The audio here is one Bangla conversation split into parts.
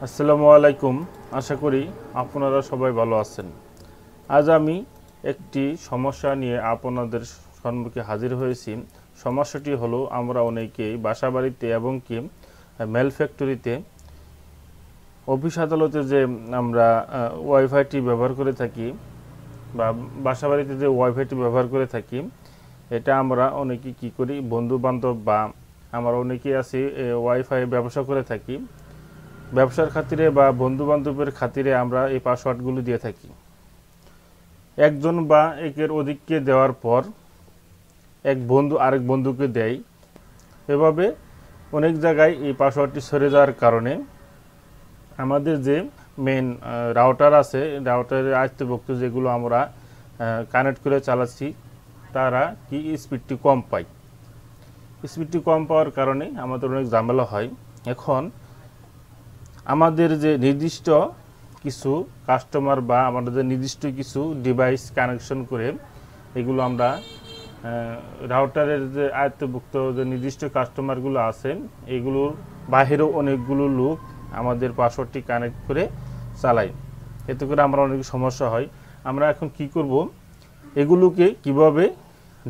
আসসালামু আলাইকুম। আশা করি আপনারা সবাই ভালো আছেন। আজ আমি একটি সমস্যা নিয়ে আপনাদের সম্মুখে হাজির হয়েছি। সমস্যাটি হলো আমরা অনেকেই বাসাবাড়িতে এবং কি মেল ফ্যাক্টরিতে অফিস আদালতে যে আমরা ওয়াইফাইটি ব্যবহার করে থাকি বা বাসাবাড়িতে যে ওয়াইফাইটি ব্যবহার করে থাকি, এটা আমরা অনেকেই কী করি, বন্ধু বান্ধব বা আমরা অনেকেই আছি ওয়াইফাই ব্যবসা করে থাকি। ব্যবসার খাতিরে বা বন্ধু বান্ধবের খাতিরে আমরা এই পাসওয়ার্ডগুলো দিয়ে থাকি। একজন বা একের অধিককে দেওয়ার পর এক বন্ধু আরেক বন্ধুকে দেয়। এভাবে অনেক জায়গায় এই পাসওয়ার্ডটি সরে যাওয়ার কারণে আমাদের যে মেন রাউটার আছে, রাউটারের আয়ত্তভুক্ত যেগুলো আমরা কানেক্ট করে চালাচ্ছি, তারা কি স্পিডটি কম পায়। স্পিডটি কম পাওয়ার কারণে আমাদের অনেক ঝামেলা হয়। এখন আমাদের যে নির্দিষ্ট কিছু কাস্টমার বা আমাদের নির্দিষ্ট কিছু ডিভাইস কানেকশন করে এগুলো আমরা রাউটারের যে আয়ত্তভুক্ত যে নির্দিষ্ট কাস্টমারগুলো আছেন, এগুলোর বাহিরেও অনেকগুলো লোক আমাদের পাসওয়ার্ডটি কানেক্ট করে চালায়। এতে করে আমরা অনেক সমস্যা হয়। আমরা এখন কি করব, এগুলোকে কিভাবে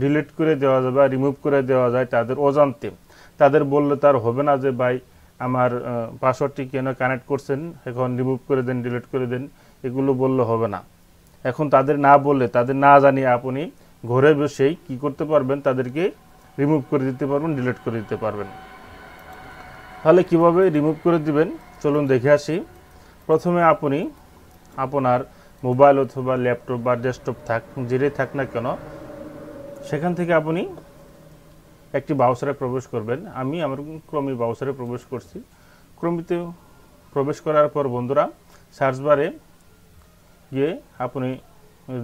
ডিলিট করে দেওয়া যাবে বা রিমুভ করে দেওয়া যায় তাদের অজান্তে। তাদের বললে তার হবে না যে ভাই আমার পাসওয়ার্ডটি কেন কানেক্ট করছেন, এখন রিমুভ করে দেন, ডিলিট করে দেন, এগুলো বললে হবে না। এখন তাদের না বললে, তাদের না জানিয়ে আপনি ঘরে বসেই কি করতে পারবেন, তাদেরকে রিমুভ করে দিতে পারবেন, ডিলিট করে দিতে পারবেন। তাহলে কিভাবে রিমুভ করে দিবেন চলুন দেখে আসি। প্রথমে আপনি আপনার মোবাইল অথবা ল্যাপটপ বা ডেস্কটপ যেটাই থাক না কেন, সেখান থেকে আপনি একটি ব্রাউজারে প্রবেশ করবেন। আমি আমার ক্রোমি ব্রাউজারে প্রবেশ করছি। ক্রোমিতে প্রবেশ করার পর বন্ধুরা সার্চ বারে গিয়ে আপনি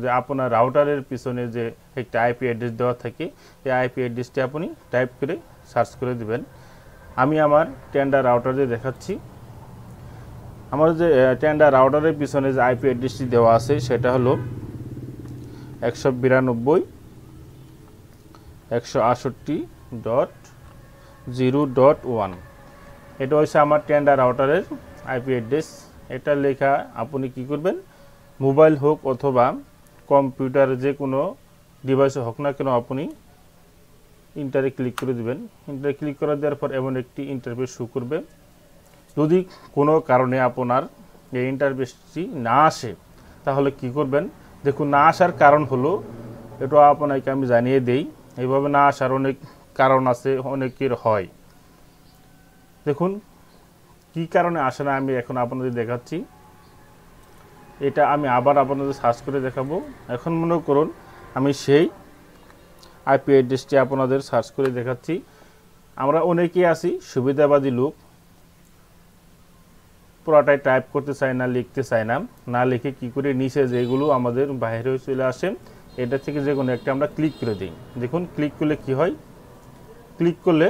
যে আপনার রাউটারের পিছনে যে একটা আইপি অ্যাড্রেস দেওয়া থাকে, এই আইপি অ্যাড্রেসটি আপনি টাইপ করে সার্চ করে দিবেন। আমি আমার টেন্ডার রাউটারে দেখাচ্ছি। আমার যে টেন্ডার রাউটারের পিছনে যে আইপি অ্যাড্রেসটি দেওয়া আছে সেটা হলো 192.168.0.1। এটা হচ্ছে আমার টেন্ডার রাউটারের আইপি অ্যাড্রেস। এটা লেখা আপনি কি করবেন, মোবাইল হোক অথবা কম্পিউটার যে কোনো ডিভাইসে হোক না কেন, আপনি ইন্টারে ক্লিক করে দিবেন। ইন্টারে ক্লিক করে দেওয়ার পর এমন একটি ইন্টারফেস শো করবে। যদি কোনো কারণে আপনার এই ইন্টারফেসটি না আসে তাহলে কি করবেন, দেখুন না আসার কারণ হলো, এটা আপনাকে আমি জানিয়ে দেই। এইভাবে না আসার অনেক কারণ আছে, অনেকের হয়। দেখুন কি কারণে আসে না আমি এখন আপনাদের দেখাচ্ছি। এটা আমি আবার আপনাদের সার্চ করে দেখাবো। এখন মনে করুন আমি সেই আইপি অ্যাড্রেসটি আপনাদের সার্চ করে দেখাচ্ছি। আমরা অনেকেই আছি সুবিধাবাদী লোক, পুরাটাই টাইপ করতে চাই না, লিখতে চাই না। না লিখে কি করে নিচে যেগুলো আমাদের বাইরে চলে আসে, এটা থেকে যে কোনো একটা আমরা ক্লিক করে দিই। দেখুন ক্লিক করলে কি হয়, ক্লিক করলে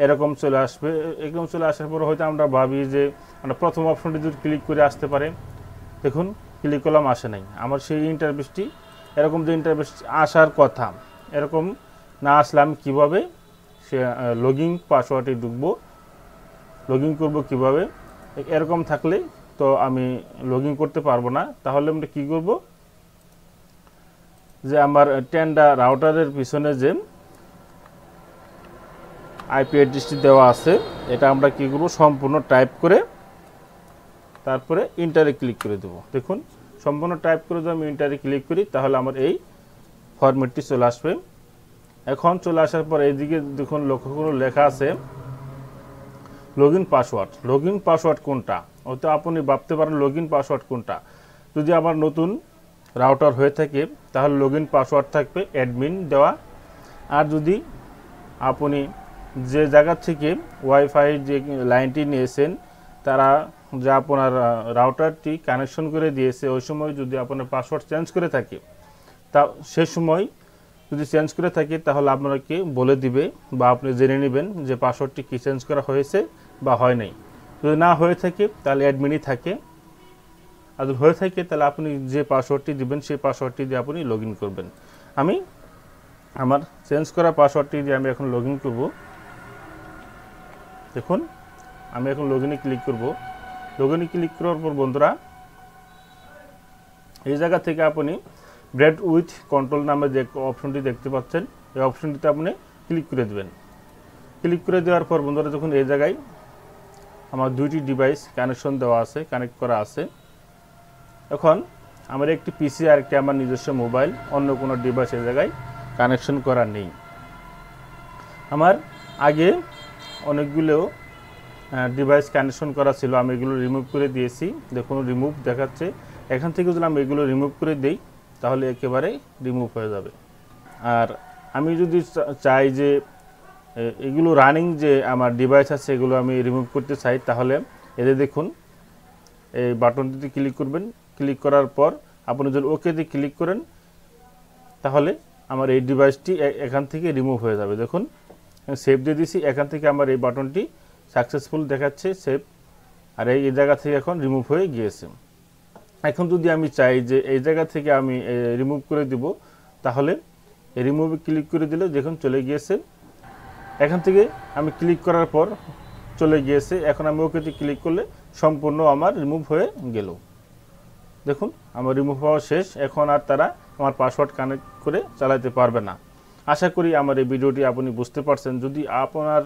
এরকম চলে আসবে। এরকম চলে আসার পর হয়তো আমরা ভাবি যে আমরা প্রথম অপশনটি যদি ক্লিক করে আসতে পারে। দেখুন ক্লিক করলাম, আসে নাই। আমার সেই ইন্টারফেসটি এরকম যে ইন্টারফেস আসার কথা, এরকম না আসলে আমি কীভাবে সে লগইন পাসওয়ার্ডে ঢুকবো, লগইন করবো কীভাবে, এরকম থাকলে তো আমি লগইন করতে পারবো না। তাহলে আমরা কী করব, যে আমার টেন্ডার রাউটারের পিছনে যে আইপি অ্যাড্রেসটি দেওয়া আছে, এটা আমরা কী করব, সম্পূর্ণ টাইপ করে তারপরে ইন্টারে ক্লিক করে দেব। দেখুন সম্পূর্ণ টাইপ করে যদি আমি ইন্টারে ক্লিক করি তাহলে আমার এই ফরম্যাটটি চলে আসবে। এখন চলে আসার পর এইদিকে দেখুন লক্ষ্য করে লেখা আছে লগইন পাসওয়ার্ড। লগইন পাসওয়ার্ড কোনটা, হয়তো আপনি ভাবতে পারেন লগইন পাসওয়ার্ড কোনটা। যদি আমার নতুন রাউটার হয়ে থাকে তাহলে লগইন পাসওয়ার্ড থাকবে অ্যাডমিন দেওয়া। আর যদি আপনি যে জায়গা থেকে ওয়াইফাই যে লাইনটি নিয়েছেন, তারা যে আপনার রাউটারটি কানেকশন করে দিয়েছে, ওই সময় যদি আপনার পাসওয়ার্ড চেঞ্জ করে থাকে, তা সে সময় যদি চেঞ্জ করে থাকে তাহলে আপনাকে বলে দিবে বা আপনি জেনে নেবেন যে পাসওয়ার্ডটি কি চেঞ্জ করা হয়েছে বা হয় নাই। যদি না হয়ে থাকে তাহলে অ্যাডমিনই থাকে, আর যদি হয়ে থাকে তাহলে আপনি যে পাসওয়ার্ডটি দিবেন সেই পাসওয়ার্ডটি দিয়ে আপনি লগইন করবেন। আমি আমার চেঞ্জ করা পাসওয়ার্ডটি দিয়ে আমি এখন লগইন করব। দেখুন আমি এখন লগইনে ক্লিক করব। লগ ইনে ক্লিক করার পর বন্ধুরা এই জায়গা থেকে আপনি ব্রেড উইথ কন্ট্রোল নামে যে অপশনটি দেখতে পাচ্ছেন এই অপশনটিতে আপনি ক্লিক করে দেবেন। ক্লিক করে দেওয়ার পর বন্ধুরা যখন এই জায়গায় আমার দুইটি ডিভাইস কানেকশন দেওয়া আছে, কানেক্ট করা আছে, এখন আমার একটি পিসি আর একটি আমার নিজস্ব মোবাইল, অন্য কোনো ডিভাইস এই জায়গায় কানেকশন করা নেই। আমার আগে অনেকগুলো ডিভাইস কানেকশন করা ছিল, আমি এগুলো রিমুভ করে দিয়েছি। দেখুন রিমুভ দেখাচ্ছে। এখান থেকে যদি আমি এগুলো রিমুভ করে দেই তাহলে একেবারে রিমুভ হয়ে যাবে। আর আমি যদি চাই যে এগুলো রানিং যে আমার ডিভাইস আছে এগুলো আমি রিমুভ করতে চাই, তাহলে এতে দেখুন এই বাটনটিতে ক্লিক করবেন। ক্লিক করার পর আপনি যদি ওকেতে ক্লিক করেন তাহলে আমার এই ডিভাইসটি এখান থেকে রিমুভ হয়ে যাবে। দেখুন সেভ দিয়ে দিছি, এখান থেকে আমার এই বাটনটি সাকসেসফুল দেখাচ্ছে সেভ, আর এই জায়গা থেকে এখন রিমুভ হয়ে গিয়েছে। এখন যদি আমি চাই যে এই জায়গা থেকে আমি রিমুভ করে দিব তাহলে রিমুভে ক্লিক করে দিলে দেখুন চলে গিয়েছে। এখান থেকে আমি ক্লিক করার পর চলে গিয়েছে। এখন আমি ওকেতে ক্লিক করলে সম্পূর্ণ আমার রিমুভ হয়ে গেল। দেখুন আমার রিমুভ হওয়া শেষ। এখন আর তারা আমার পাসওয়ার্ড কানেক্ট করে চালাতে পারবে না। আশা করি আমার এই ভিডিওটি আপনি বুঝতে পারছেন। যদি আপনার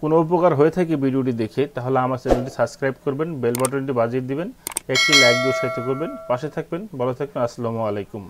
কোনো উপকার হয়ে থাকে ভিডিওটি দেখে তাহলে আমার চ্যানেলটি সাবস্ক্রাইব করবেন, বেল বাটনটি বাজিয়ে দিবেন, একটি লাইক দিয়ে উৎসাহিত করবেন, পাশে থাকবেন। ভালো থাকবেন। আসসালামু আলাইকুম।